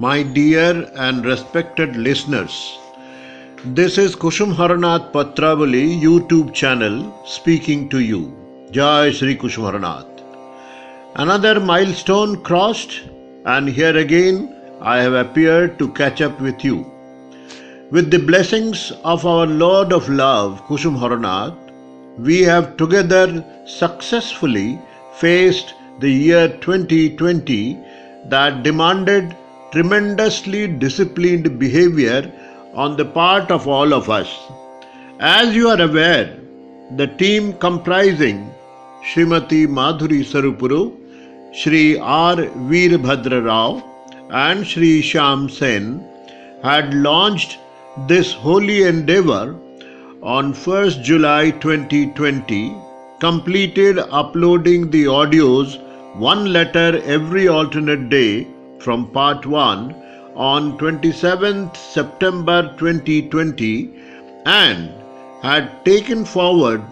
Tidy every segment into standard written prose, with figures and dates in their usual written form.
My dear and respected listeners, this is Kusum Haranath Patravali YouTube channel speaking to you. Jai Shri Kusum Haranath. Another milestone crossed, and here again I have appeared to catch up with you. With the blessings of our Lord of Love, Kusum Haranath, we have together successfully faced the year 2020 that demanded tremendously disciplined behavior on the part of all of us. As you are aware, the team comprising Srimati Madhuri Sarupuru, Shri R. Veerbhadra Rao and Shri Shyam Sen had launched this holy endeavor on 1st July 2020, completed uploading the audios one letter every alternate day from part 1 on 27th September 2020 and had taken forward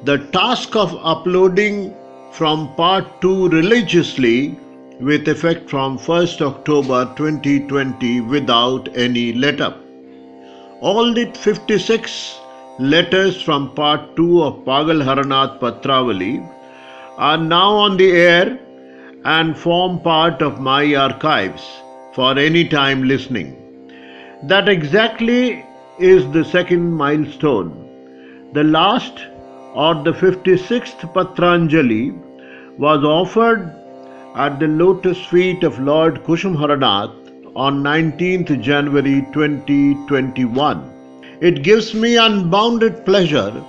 the task of uploading from part 2 religiously with effect from 1st October 2020 without any let-up. All the 56 letters from part 2 of Pagal Haranath Patravali are now on the air and form part of my archives for any time listening. That exactly is the second milestone. The last or the 56th patranjali was offered at the lotus feet of Lord Kusum Haranath on 19th January 2021. It gives me unbounded pleasure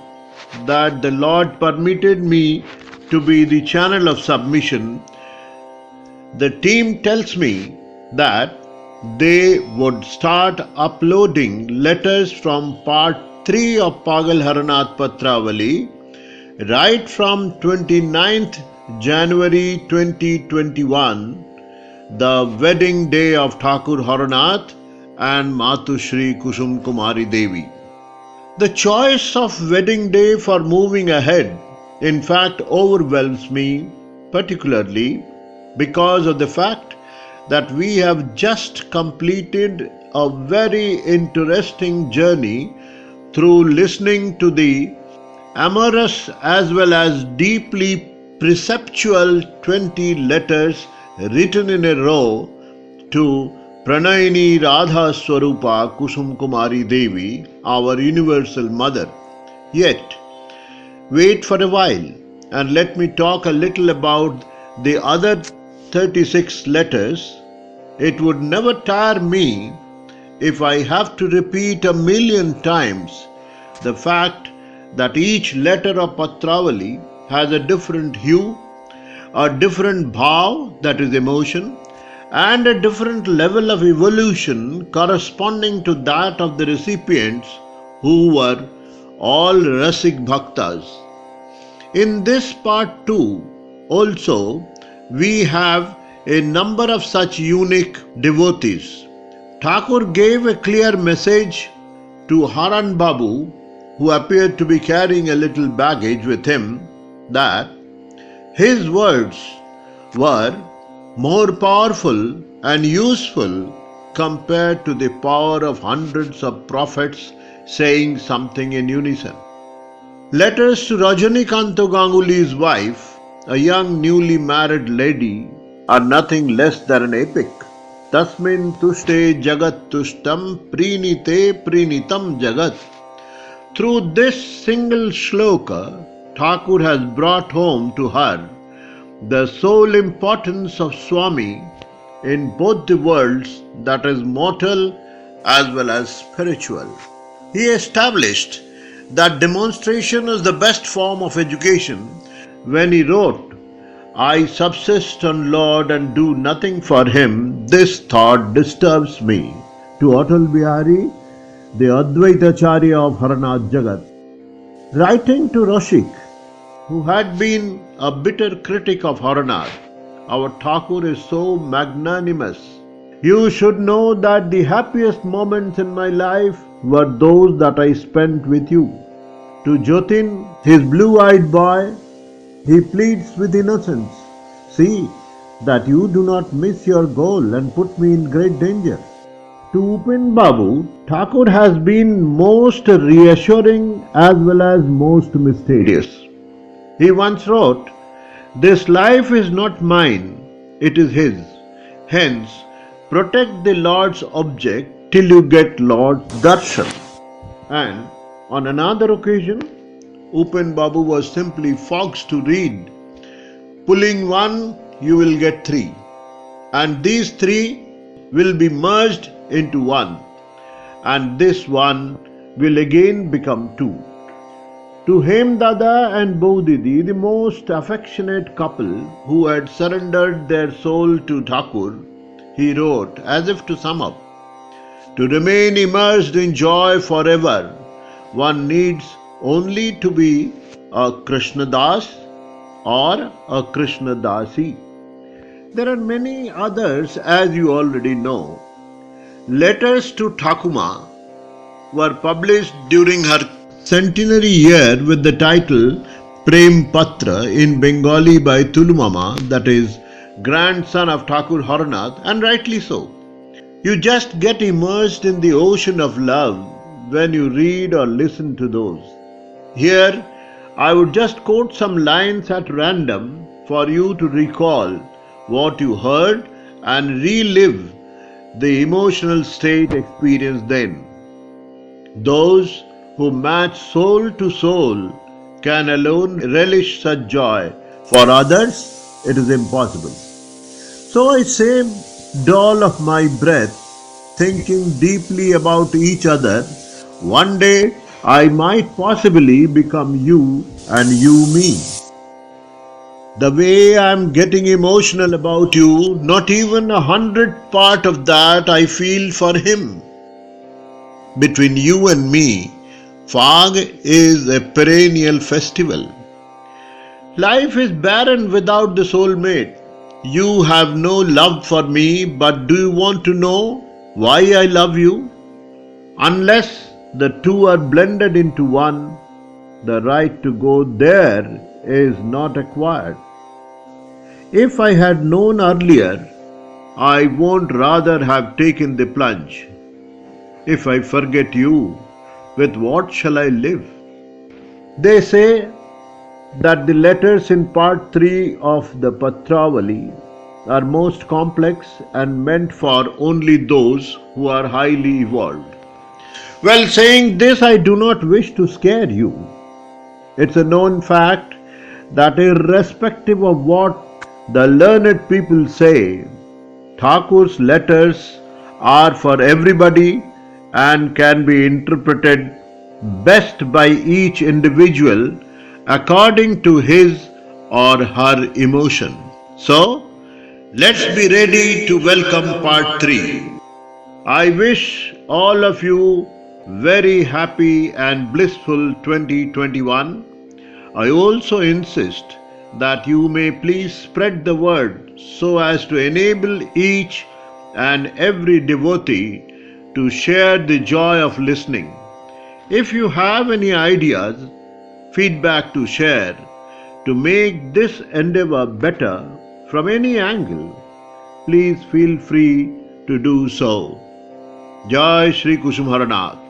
that the Lord permitted me to be the channel of submission. The team tells me that they would start uploading letters from part 3 of Pagal Haranath Patravali right from 29th January 2021, the wedding day of Thakur Haranath and Matusri Kusum Kumari Devi. The choice of wedding day for moving ahead in fact overwhelms me, particularly because of the fact that we have just completed a very interesting journey through listening to the amorous as well as deeply preceptual 20 letters written in a row to Pranayini Radha Swarupa Kusum Kumari Devi, our universal mother. Yet, wait for a while and let me talk a little about the other 36 letters. It would never tire me if I have to repeat 1,000,000 times the fact that each letter of Patravali has a different hue, a different Bhav, that is emotion, and a different level of evolution corresponding to that of the recipients who were all Rasik bhaktas. In this part 2 also, we have a number of such unique devotees. Thakur gave a clear message to Haran Babu, who appeared to be carrying a little baggage with him, that his words were more powerful and useful compared to the power of hundreds of prophets saying something in unison. Letters to Rajanikanto Ganguly's wife, a young newly married lady, are nothing less than an epic. Tasmin tushte jagat tushtam prinite prinitam jagat. Through this single shloka, Thakur has brought home to her the sole importance of Swami in both the worlds, that is mortal as well as spiritual. He established that demonstration is the best form of education when he wrote, I subsist on Lord and do nothing for him. This thought disturbs me. To Atal Bihari, the Advaitacharya of Haranath Jagat. Writing to Rasik, who had been a bitter critic of Haranath, our Thakur is so magnanimous. You should know that the happiest moments in my life were those that I spent with you. To Jotin, his blue-eyed boy, he pleads with innocence. See, that you do not miss your goal and put me in great danger. To Upin Babu, Thakur has been most reassuring as well as most mysterious. He once wrote, "This life is not mine, it is his. Hence, protect the Lord's object till you get Lord's darshan." And on another occasion, Upin Babu was simply forced to read, "Pulling one, you will get three, and these three will be merged into one, and this one will again become two." To Hemdada and Bodhidi, the most affectionate couple who had surrendered their soul to Thakur, he wrote, as if to sum up, "To remain immersed in joy forever, one needs only to be a Krishnadas or a Krishnadasi." There are many others, as you already know. Letters to Thakuma were published during her centenary year with the title Prem Patra in Bengali by Tulumama, that is, grandson of Thakur Haranath, and rightly so. You just get immersed in the ocean of love when you read or listen to those. Here, I would just quote some lines at random for you to recall what you heard and relive the emotional state experienced then. Those who match soul to soul can alone relish such joy. For others, it is impossible. So I saved all of my breath, thinking deeply about each other. One day I might possibly become you and you me. The way I am getting emotional about you, not even 100th part of that I feel for him. Between you and me, Fog is a perennial festival. Life is barren without the soulmate. You have no love for me, but do you want to know why I love you? Unless the two are blended into one, the right to go there is not acquired. If I had known earlier, I won't rather have taken the plunge. If I forget you, with what shall I live? They say that the letters in part 3 of the Patravali are most complex and meant for only those who are highly evolved. Well, saying this, I do not wish to scare you. It's a known fact that irrespective of what the learned people say, Thakur's letters are for everybody and can be interpreted best by each individual according to his or her emotion. So, let's be ready to welcome part 3. I wish all of you very happy and blissful 2021. I also insist that you may please spread the word so as to enable each and every devotee to share the joy of listening. If you have any ideas, feedback to share, to make this endeavor better from any angle, please feel free to do so. Jai Shri Kusum Haranath.